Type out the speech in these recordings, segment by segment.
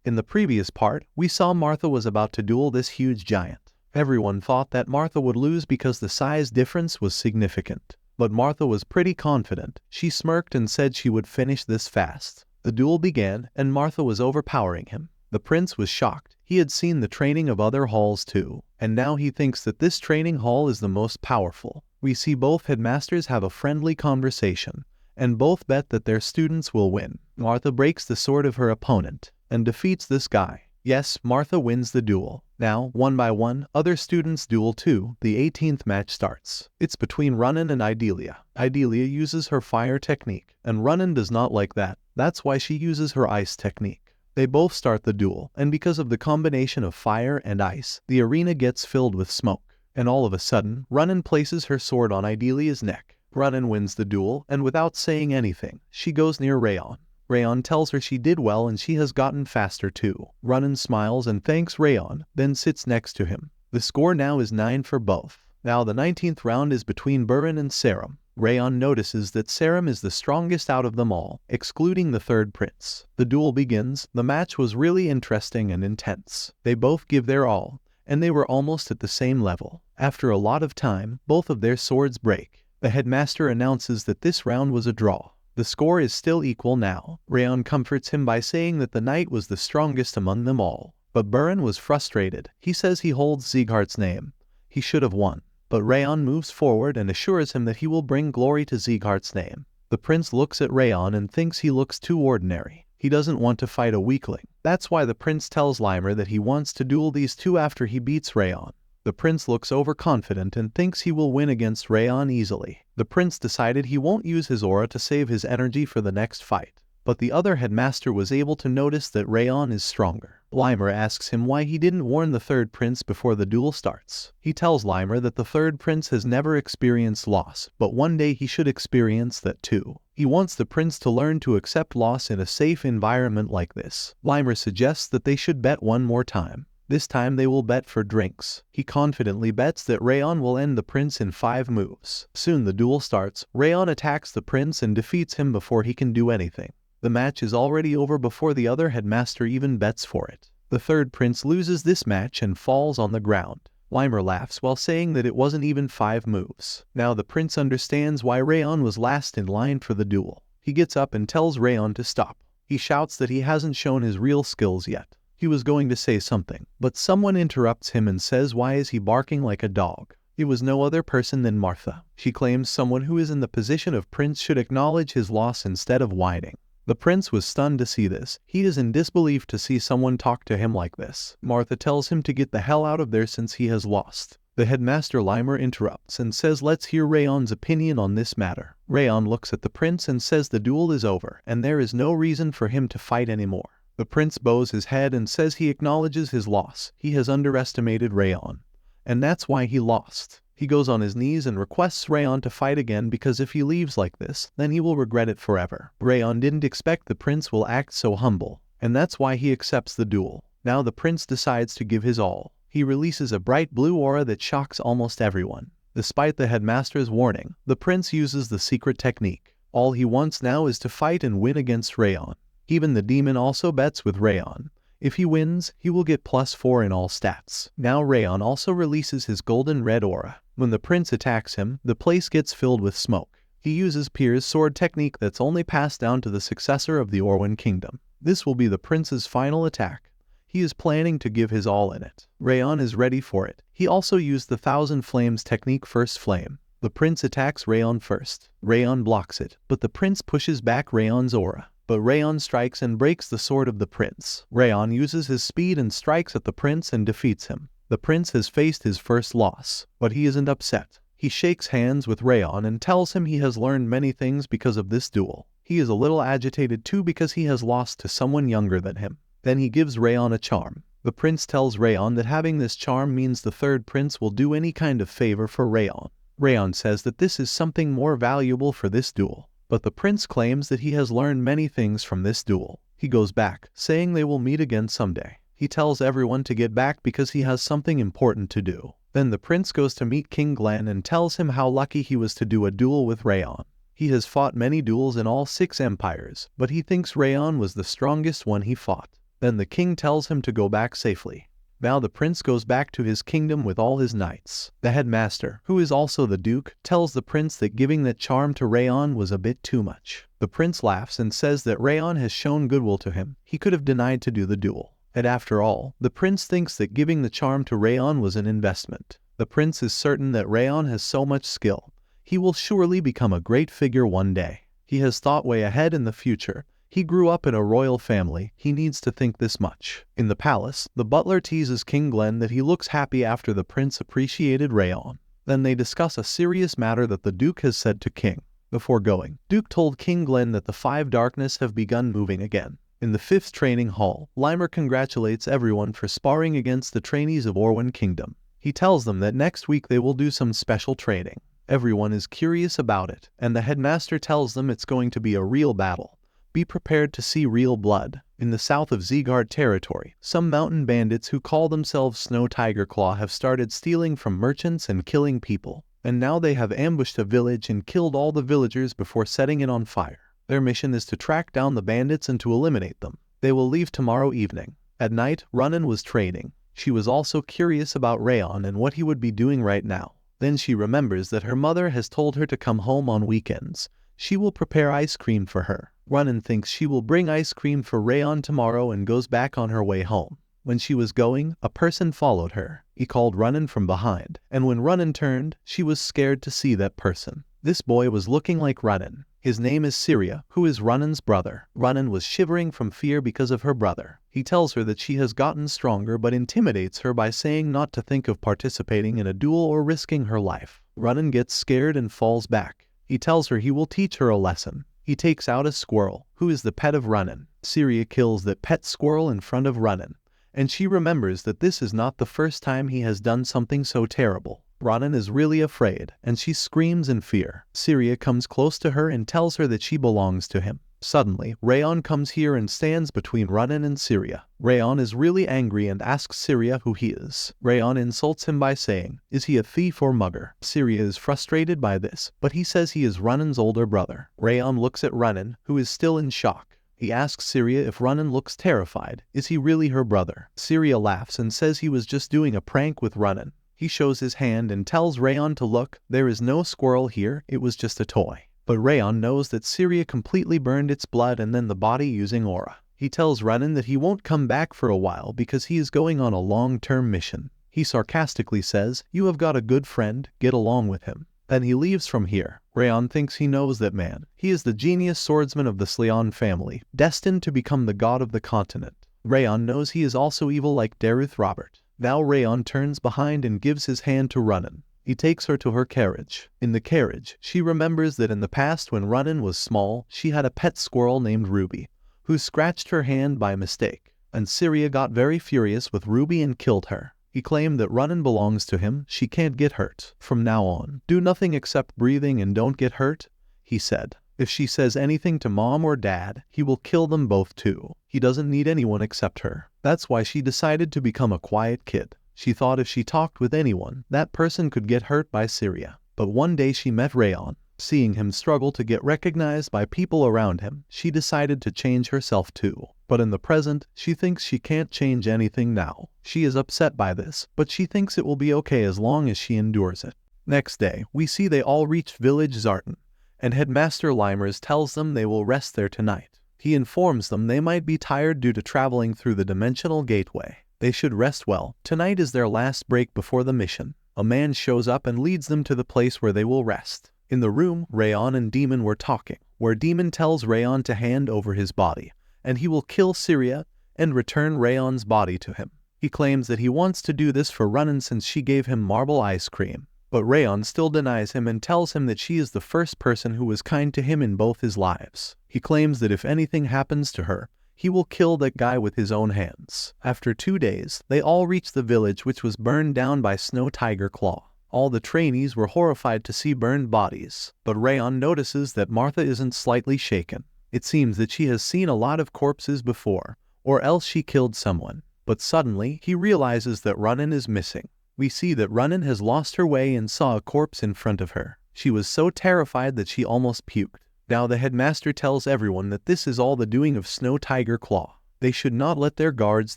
In the previous part, we saw Martha was about to duel this huge giant. Everyone thought that Martha would lose because the size difference was significant. But Martha was pretty confident. She smirked and said she would finish this fast. The duel began, and Martha was overpowering him. The prince was shocked. He had seen the training of other halls too, and now he thinks that this training hall is the most powerful. We see both headmasters have a friendly conversation, and both bet that their students will win. Martha breaks the sword of her opponent and defeats this guy. Yes, Martha wins the duel. Now, one by one, other students duel too. The 18th match starts. It's between Runan and Idalia. Idalia uses her fire technique, and Runan does not like that. That's why she uses her ice technique. They both start the duel, and because of the combination of fire and ice, the arena gets filled with smoke. And all of a sudden, Runan places her sword on Idalia's neck. Runan wins the duel, and without saying anything, she goes near Rayon. Rayon tells her she did well and she has gotten faster too. Runan smiles and thanks Rayon, then sits next to him. The score now is 9 for both. Now the 19th round is between Buran and Seram. Rayon notices that Seram is the strongest out of them all, excluding the third prince. The duel begins. The match was really interesting and intense. They both give their all, and they were almost at the same level. After a lot of time, both of their swords break. The headmaster announces that this round was a draw. The score is still equal now. Rayon comforts him by saying that the knight was the strongest among them all. But Buran was frustrated. He says he holds Sieghart's name. He should have won. But Rayon moves forward and assures him that he will bring glory to Sieghart's name. The prince looks at Rayon and thinks he looks too ordinary. He doesn't want to fight a weakling. That's why the prince tells Limer that he wants to duel these two after he beats Rayon. The prince looks overconfident and thinks he will win against Rayon easily. The prince decided he won't use his aura to save his energy for the next fight. But the other headmaster was able to notice that Rayon is stronger. Limer asks him why he didn't warn the third prince before the duel starts. He tells Limer that the third prince has never experienced loss, but one day he should experience that too. He wants the prince to learn to accept loss in a safe environment like this. Limer suggests that they should bet one more time. This time they will bet for drinks. He confidently bets that Rayon will end the prince in 5 moves. Soon the duel starts. Rayon attacks the prince and defeats him before he can do anything. The match is already over before the other headmaster even bets for it. The third prince loses this match and falls on the ground. Limer laughs while saying that it wasn't even 5 moves. Now the prince understands why Rayon was last in line for the duel. He gets up and tells Rayon to stop. He shouts that he hasn't shown his real skills yet. He was going to say something, but someone interrupts him and says why is he barking like a dog. It was no other person than Martha. She claims someone who is in the position of prince should acknowledge his loss instead of whining. The prince was stunned to see this. He is in disbelief to see someone talk to him like this. Martha tells him to get the hell out of there since he has lost. The headmaster Limer interrupts and says let's hear Rayon's opinion on this matter. Rayon looks at the prince and says the duel is over and there is no reason for him to fight anymore. The prince bows his head and says he acknowledges his loss. He has underestimated Rayon, and that's why he lost. He goes on his knees and requests Rayon to fight again because if he leaves like this, then he will regret it forever. Rayon didn't expect the prince will act so humble, and that's why he accepts the duel. Now the prince decides to give his all. He releases a bright blue aura that shocks almost everyone. Despite the headmaster's warning, the prince uses the secret technique. All he wants now is to fight and win against Rayon. Even the demon also bets with Rayon. If he wins, he will get +4 in all stats. Now Rayon also releases his golden red aura. When the prince attacks him, the place gets filled with smoke. He uses Pier's sword technique that's only passed down to the successor of the Orwen kingdom. This will be the prince's final attack. He is planning to give his all in it. Rayon is ready for it. He also used the 1000 Flames technique first flame. The prince attacks Rayon first. Rayon blocks it, but the prince pushes back Rayon's aura. But Rayon strikes and breaks the sword of the prince. Rayon uses his speed and strikes at the prince and defeats him. The prince has faced his first loss, but he isn't upset. He shakes hands with Rayon and tells him he has learned many things because of this duel. He is a little agitated too because he has lost to someone younger than him. Then he gives Rayon a charm. The prince tells Rayon that having this charm means the third prince will do any kind of favor for Rayon. Rayon says that this is something more valuable for this duel. But the prince claims that he has learned many things from this duel. He goes back, saying they will meet again someday. He tells everyone to get back because he has something important to do. Then the prince goes to meet King Glenn and tells him how lucky he was to do a duel with Rayon. He has fought many duels in all 6 empires, but he thinks Rayon was the strongest one he fought. Then the king tells him to go back safely. Now the prince goes back to his kingdom with all his knights. The headmaster, who is also the duke, tells the prince that giving that charm to Rayon was a bit too much. The prince laughs and says that Rayon has shown goodwill to him. He could have denied to do the duel. And after all, the prince thinks that giving the charm to Rayon was an investment. The prince is certain that Rayon has so much skill. He will surely become a great figure one day. He has thought way ahead in the future. He grew up in a royal family. He needs to think this much. In the palace, the butler teases King Glen that he looks happy after the prince appreciated Rayon. Then they discuss a serious matter that the duke has said to King. Before going, Duke told King Glen that the Five Darkness have begun moving again. In the 5th training hall, Limer congratulates everyone for sparring against the trainees of Orwen Kingdom. He tells them that next week they will do some special training. Everyone is curious about it, and the headmaster tells them it's going to be a real battle. Be prepared to see real blood. In the south of Zeegard territory, some mountain bandits who call themselves Snow Tiger Claw have started stealing from merchants and killing people. And now they have ambushed a village and killed all the villagers before setting it on fire. Their mission is to track down the bandits and to eliminate them. They will leave tomorrow evening. At night, Runnan was training. She was also curious about Rayon and what he would be doing right now. Then she remembers that her mother has told her to come home on weekends. She will prepare ice cream for her. Runnan thinks she will bring ice cream for Rayon tomorrow and goes back on her way home. When she was going, a person followed her. He called Runnan from behind, and when Runnan turned, she was scared to see that person. This boy was looking like Runnan. His name is Syria, who is Runnan's brother. Runnan was shivering from fear because of her brother. He tells her that she has gotten stronger but intimidates her by saying not to think of participating in a duel or risking her life. Runnan gets scared and falls back. He tells her he will teach her a lesson. He takes out a squirrel, who is the pet of Runnan. Syria kills that pet squirrel in front of Runnan, and she remembers that this is not the first time he has done something so terrible. Runnan is really afraid, and she screams in fear. Syria comes close to her and tells her that she belongs to him. Suddenly, Rayon comes here and stands between Runnan and Syria. Rayon is really angry and asks Syria who he is. Rayon insults him by saying, "Is he a thief or mugger?" Syria is frustrated by this, but he says he is Runnan's older brother. Rayon looks at Runnan, who is still in shock. He asks Syria if Runnan looks terrified. Is he really her brother? Syria laughs and says he was just doing a prank with Runnan. He shows his hand and tells Rayon to look. There is no squirrel here, it was just a toy. But Rayon knows that Syria completely burned its blood and then the body using aura. He tells Runnan that he won't come back for a while because he is going on a long-term mission. He sarcastically says, "You have got a good friend, get along with him." Then he leaves from here. Rayon thinks he knows that man. He is the genius swordsman of the Sleon family, destined to become the god of the continent. Rayon knows he is also evil like Daruth Robert. Now Rayon turns behind and gives his hand to Runnan. He takes her to her carriage. In the carriage, she remembers that in the past when Runnan was small, she had a pet squirrel named Ruby, who scratched her hand by mistake. And Syria got very furious with Ruby and killed her. He claimed that Runnan belongs to him, she can't get hurt. From now on, do nothing except breathing and don't get hurt, he said. If she says anything to mom or dad, he will kill them both too. He doesn't need anyone except her. That's why she decided to become a quiet kid. She thought if she talked with anyone, that person could get hurt by Syria. But one day she met Rayon. Seeing him struggle to get recognized by people around him, she decided to change herself too. But in the present, she thinks she can't change anything now. She is upset by this, but she thinks it will be okay as long as she endures it. Next day, we see they all reach village Zartan, and Headmaster Limers tells them they will rest there tonight. He informs them they might be tired due to traveling through the dimensional gateway. They should rest well. Tonight is their last break before the mission. A man shows up and leads them to the place where they will rest. In the room, Rayon and Demon were talking, where Demon tells Rayon to hand over his body, and he will kill Syria and return Rayon's body to him. He claims that he wants to do this for Runnan since she gave him marble ice cream. But Rayon still denies him and tells him that she is the first person who was kind to him in both his lives. He claims that if anything happens to her, he will kill that guy with his own hands. After 2 days, they all reach the village which was burned down by Snow Tiger Claw. All the trainees were horrified to see burned bodies, but Rayon notices that Martha isn't slightly shaken. It seems that she has seen a lot of corpses before, or else she killed someone. But suddenly, he realizes that Runnan is missing. We see that Runnan has lost her way and saw a corpse in front of her. She was so terrified that she almost puked. Now the headmaster tells everyone that this is all the doing of Snow Tiger Claw. They should not let their guards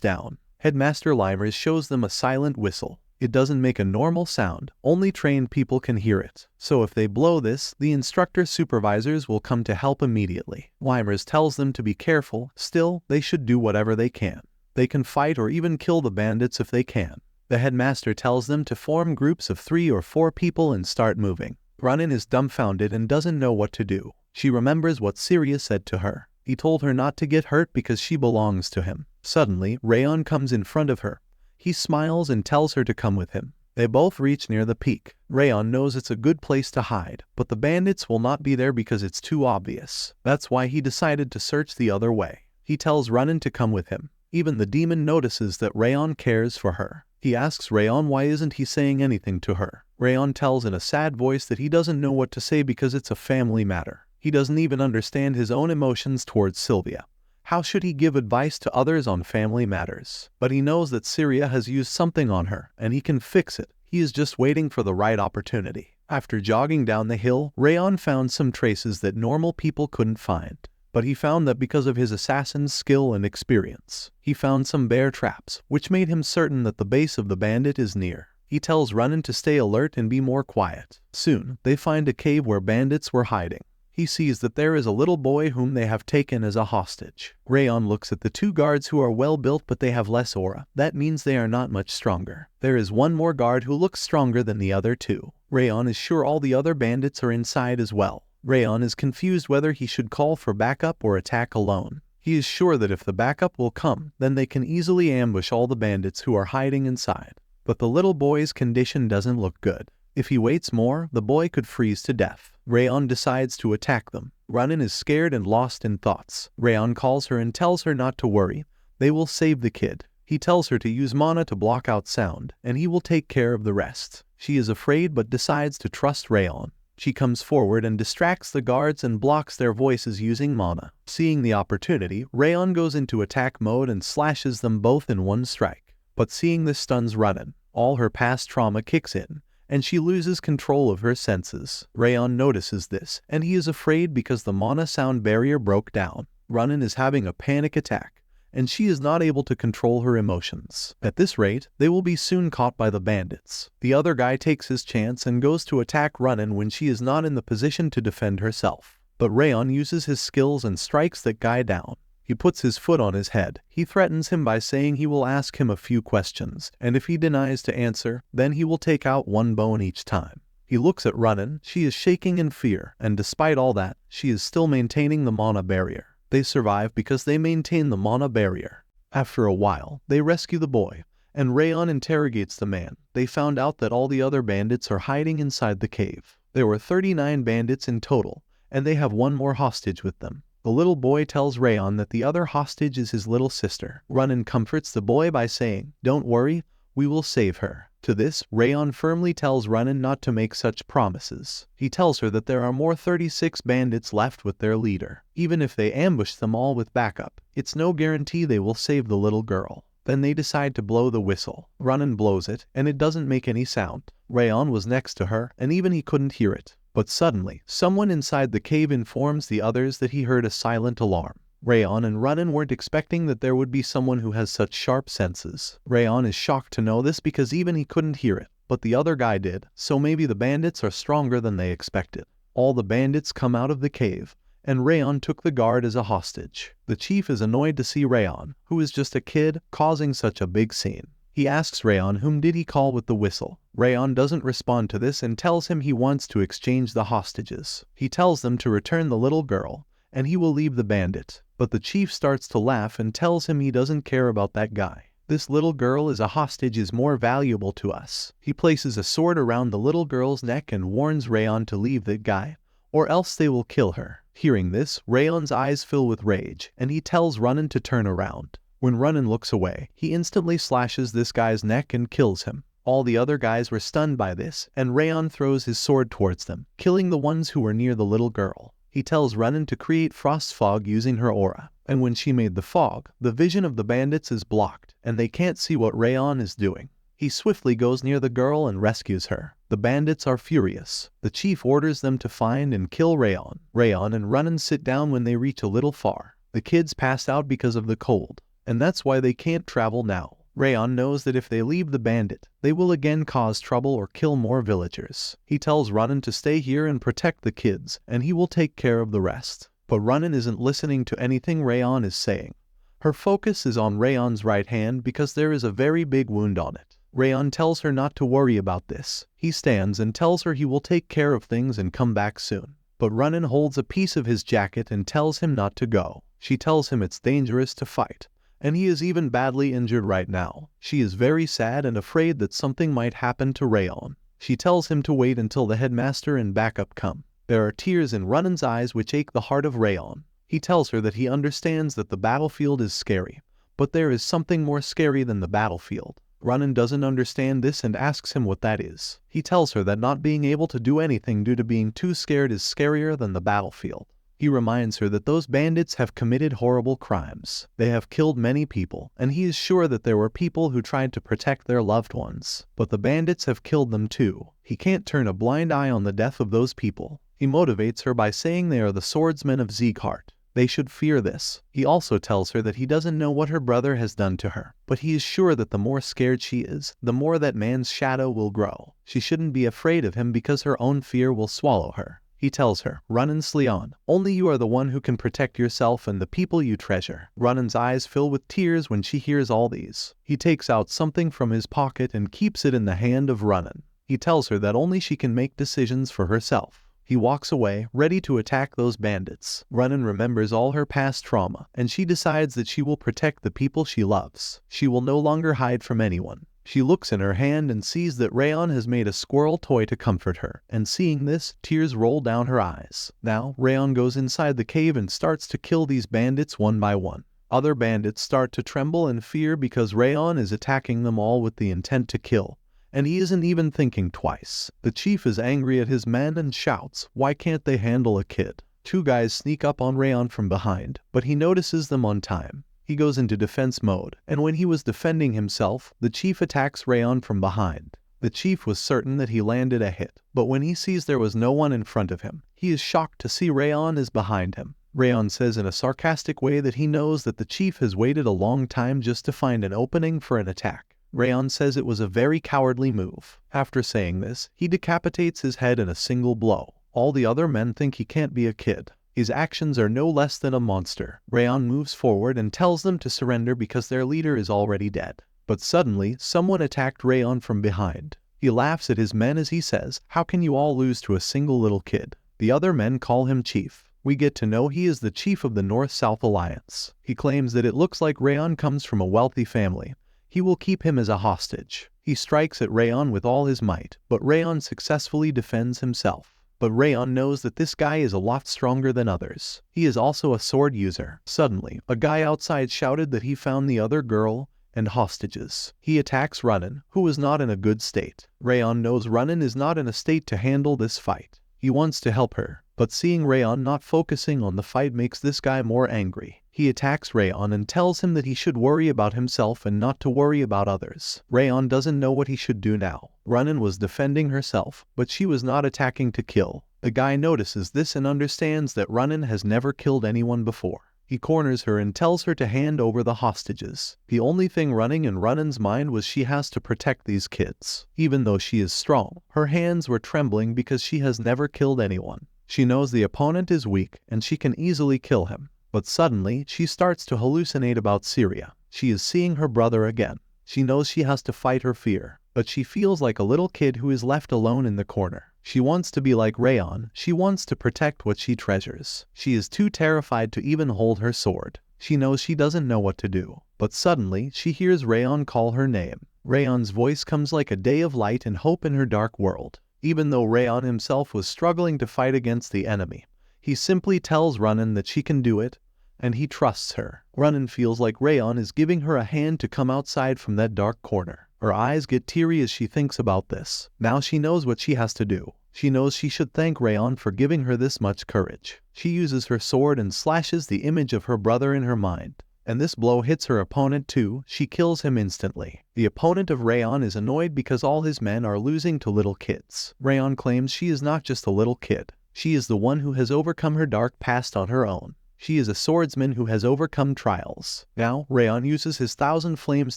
down. Headmaster Limers shows them a silent whistle. It doesn't make a normal sound, only trained people can hear it. So if they blow this, the instructor supervisors will come to help immediately. Limers tells them to be careful, still, they should do whatever they can. They can fight or even kill the bandits if they can. The headmaster tells them to form groups of 3 or 4 people and start moving. Runin is dumbfounded and doesn't know what to do. She remembers what Sirius said to her. He told her not to get hurt because she belongs to him. Suddenly, Rayon comes in front of her. He smiles and tells her to come with him. They both reach near the peak. Rayon knows it's a good place to hide, but the bandits will not be there because it's too obvious. That's why he decided to search the other way. He tells Runin to come with him. Even the demon notices that Rayon cares for her. He asks Rayon why isn't he saying anything to her. Rayon tells in a sad voice that he doesn't know what to say because it's a family matter. He doesn't even understand his own emotions towards Sylvia. How should he give advice to others on family matters? But he knows that Syria has used something on her, and he can fix it. He is just waiting for the right opportunity. After jogging down the hill, Rayon found some traces that normal people couldn't find. But he found that because of his assassin's skill and experience, he found some bear traps, which made him certain that the base of the bandit is near. He tells Runin to stay alert and be more quiet. Soon, they find a cave where bandits were hiding. He sees that there is a little boy whom they have taken as a hostage. Rayon looks at the 2 guards who are well built but they have less aura. That means they are not much stronger. There is one more guard who looks stronger than the other 2. Rayon is sure all the other bandits are inside as well. Rayon is confused whether he should call for backup or attack alone. He is sure that if the backup will come, then they can easily ambush all the bandits who are hiding inside. But the little boy's condition doesn't look good. If he waits more, the boy could freeze to death. Rayon decides to attack them. Runin is scared and lost in thoughts. Rayon calls her and tells her not to worry. They will save the kid. He tells her to use mana to block out sound, and he will take care of the rest. She is afraid but decides to trust Rayon. She comes forward and distracts the guards and blocks their voices using mana. Seeing the opportunity, Rayon goes into attack mode and slashes them both in one strike. But seeing this stuns Runin. All her past trauma kicks in, and she loses control of her senses. Rayon notices this, and he is afraid because the mana sound barrier broke down. Runin is having a panic attack, and she is not able to control her emotions. At this rate, they will be soon caught by the bandits. The other guy takes his chance and goes to attack Runin when she is not in the position to defend herself. But Rayon uses his skills and strikes that guy down. He puts his foot on his head. He threatens him by saying he will ask him a few questions, and if he denies to answer, then he will take out 1 bone each time. He looks at Runin. She is shaking in fear, and despite all that, she is still maintaining the mana barrier. They survive because they maintain the mana barrier. After a while, they rescue the boy, and Rayon interrogates the man. They found out that all the other bandits are hiding inside the cave. There were 39 bandits in total, and they have 1 more hostage with them. The little boy tells Rayon that the other hostage is his little sister. Runin comforts the boy by saying, "Don't worry, we will save her." To this, Rayon firmly tells Runin not to make such promises. He tells her that there are more 36 bandits left with their leader. Even if they ambush them all with backup, it's no guarantee they will save the little girl. Then they decide to blow the whistle. Runin blows it, and it doesn't make any sound. Rayon was next to her, and even he couldn't hear it. But suddenly, someone inside the cave informs the others that he heard a silent alarm. Rayon and Runin weren't expecting that there would be someone who has such sharp senses. Rayon is shocked to know this because even he couldn't hear it, but the other guy did, so maybe the bandits are stronger than they expected. All the bandits come out of the cave, and Rayon took the guard as a hostage. The chief is annoyed to see Rayon, who is just a kid, causing such a big scene. He asks Rayon whom did he call with the whistle. Rayon doesn't respond to this and tells him he wants to exchange the hostages. He tells them to return the little girl, and he will leave the bandit. But the chief starts to laugh and tells him he doesn't care about that guy. This little girl as a hostage is more valuable to us. He places a sword around the little girl's neck and warns Rayon to leave that guy, or else they will kill her. Hearing this, Rayon's eyes fill with rage, and he tells Runin to turn around. When Runin looks away, he instantly slashes this guy's neck and kills him. All the other guys were stunned by this, and Rayon throws his sword towards them, killing the ones who were near the little girl. He tells Runin to create frost fog using her aura, and when she made the fog, the vision of the bandits is blocked, and they can't see what Rayon is doing. He swiftly goes near the girl and rescues her. The bandits are furious. The chief orders them to find and kill Rayon. Rayon and Runin sit down when they reach a little far. The kids pass out because of the cold. and that's why they can't travel now. Rayon knows that if they leave the bandit, they will again cause trouble or kill more villagers. He tells Ronan to stay here and protect the kids, and he will take care of the rest. But Ronan isn't listening to anything Rayon is saying. Her focus is on Rayon's right hand because there is a very big wound on it. Rayon tells her not to worry about this. He stands and tells her he will take care of things and come back soon. But Ronan holds a piece of his jacket and tells him not to go. She tells him it's dangerous to fight, and he is even badly injured right now. She is very sad and afraid that something might happen to Rayon. She tells him to wait until the headmaster and backup come. There are tears in Ronan's eyes which ache the heart of Rayon. He tells her that he understands that the battlefield is scary, but there is something more scary than the battlefield. Ronan doesn't understand this and asks him what that is. He tells her that not being able to do anything due to being too scared is scarier than the battlefield. He reminds her that those bandits have committed horrible crimes. They have killed many people, and he is sure that there were people who tried to protect their loved ones. But the bandits have killed them too. He can't turn a blind eye on the death of those people. He motivates her by saying they are the swordsmen of Sieghart. They should fear this. He also tells her that he doesn't know what her brother has done to her, but he is sure that the more scared she is, the more that man's shadow will grow. She shouldn't be afraid of him because her own fear will swallow her. He tells her, Ronan Sleon, only you are the one who can protect yourself and the people you treasure. Ronan's eyes fill with tears when she hears all these. He takes out something from his pocket and keeps it in the hand of Ronan. He tells her that only she can make decisions for herself. He walks away, ready to attack those bandits. Ronan remembers all her past trauma, and she decides that she will protect the people she loves. She will no longer hide from anyone. She looks in her hand and sees that Rayon has made a squirrel toy to comfort her, and seeing this, tears roll down her eyes. Now, Rayon goes inside the cave and starts to kill these bandits one by one. Other bandits start to tremble in fear because Rayon is attacking them all with the intent to kill. And he isn't even thinking twice. The chief is angry at his men and shouts, "Why can't they handle a kid?" Two guys sneak up on Rayon from behind, but he notices them on time. He goes into defense mode, and when he was defending himself, the chief attacks Rayon from behind. The chief was certain that he landed a hit, but when he sees there was no one in front of him, he is shocked to see Rayon is behind him. Rayon says in a sarcastic way that he knows that the chief has waited a long time just to find an opening for an attack. Rayon says it was a very cowardly move. After saying this, he decapitates his head in a single blow. All the other men think he can't be a kid. His actions are no less than a monster. Rayon moves forward and tells them to surrender because their leader is already dead. But suddenly, someone attacked Rayon from behind. He laughs at his men as he says, "How can you all lose to a single little kid?" The other men call him chief. We get to know he is the chief of the North-South Alliance. He claims that it looks like Rayon comes from a wealthy family. He will keep him as a hostage. He strikes at Rayon with all his might, but Rayon successfully defends himself. But Rayon knows that this guy is a lot stronger than others. He is also a sword user. Suddenly, a guy outside shouted that he found the other girl and hostages. He attacks Ronan, who is not in a good state. Rayon knows Ronan is not in a state to handle this fight. He wants to help her, but seeing Rayon not focusing on the fight makes this guy more angry. He attacks Rayon and tells him that he should worry about himself and not to worry about others. Rayon doesn't know what he should do now. Ronan was defending herself, but she was not attacking to kill. The guy notices this and understands that Ronan has never killed anyone before. He corners her and tells her to hand over the hostages. The only thing running in Ronan's mind was she has to protect these kids. Even though she is strong, her hands were trembling because she has never killed anyone. She knows the opponent is weak and she can easily kill him. But suddenly, she starts to hallucinate about Syria. She is seeing her brother again. She knows she has to fight her fear, but she feels like a little kid who is left alone in the corner. She wants to be like Rayon. She wants to protect what she treasures. She is too terrified to even hold her sword. She knows she doesn't know what to do. But suddenly, she hears Rayon call her name. Rayon's voice comes like a day of light and hope in her dark world. Even though Rayon himself was struggling to fight against the enemy, he simply tells Ronan that she can do it, and he trusts her. Ronan feels like Rayon is giving her a hand to come outside from that dark corner. Her eyes get teary as she thinks about this. Now she knows what she has to do. She knows she should thank Rayon for giving her this much courage. She uses her sword and slashes the image of her brother in her mind. And this blow hits her opponent too. She kills him instantly. The opponent of Rayon is annoyed because all his men are losing to little kids. Rayon claims she is not just a little kid. She is the one who has overcome her dark past on her own. She is a swordsman who has overcome trials. Now, Rayon uses his Thousand Flames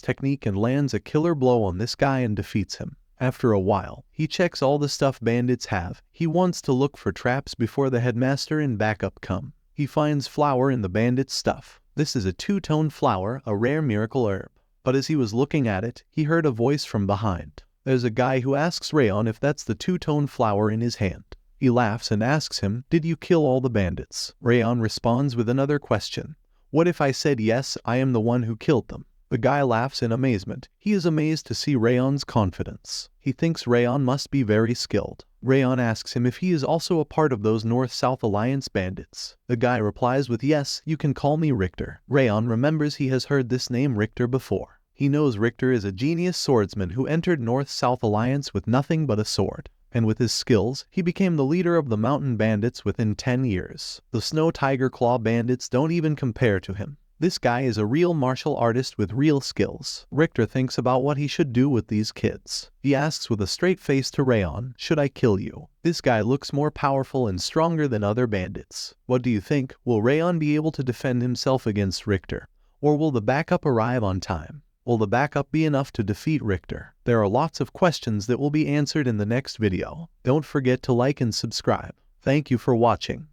technique and lands a killer blow on this guy and defeats him. After a while, he checks all the stuff bandits have. He wants to look for traps before the headmaster and backup come. He finds flour in the bandit's stuff. This is a two-tone flower, a rare miracle herb. But as he was looking at it, he heard a voice from behind. There's a guy who asks Rayon if that's the two-tone flower in his hand. He laughs and asks him, "Did you kill all the bandits?" Rayon responds with another question. "What if I said yes, I am the one who killed them?" The guy laughs in amazement. He is amazed to see Rayon's confidence. He thinks Rayon must be very skilled. Rayon asks him if he is also a part of those North-South Alliance bandits. The guy replies with, "Yes, you can call me Richter." Rayon remembers he has heard this name Richter before. He knows Richter is a genius swordsman who entered North-South Alliance with nothing but a sword. And with his skills, he became the leader of the mountain bandits within 10 years. The Snow Tiger Claw bandits don't even compare to him. This guy is a real martial artist with real skills. Richter thinks about what he should do with these kids. He asks with a straight face to Rayon, "Should I kill you?" This guy looks more powerful and stronger than other bandits. What do you think? Will Rayon be able to defend himself against Richter? Or will the backup arrive on time? Will the backup be enough to defeat Richter? There are lots of questions that will be answered in the next video. Don't forget to like and subscribe. Thank you for watching.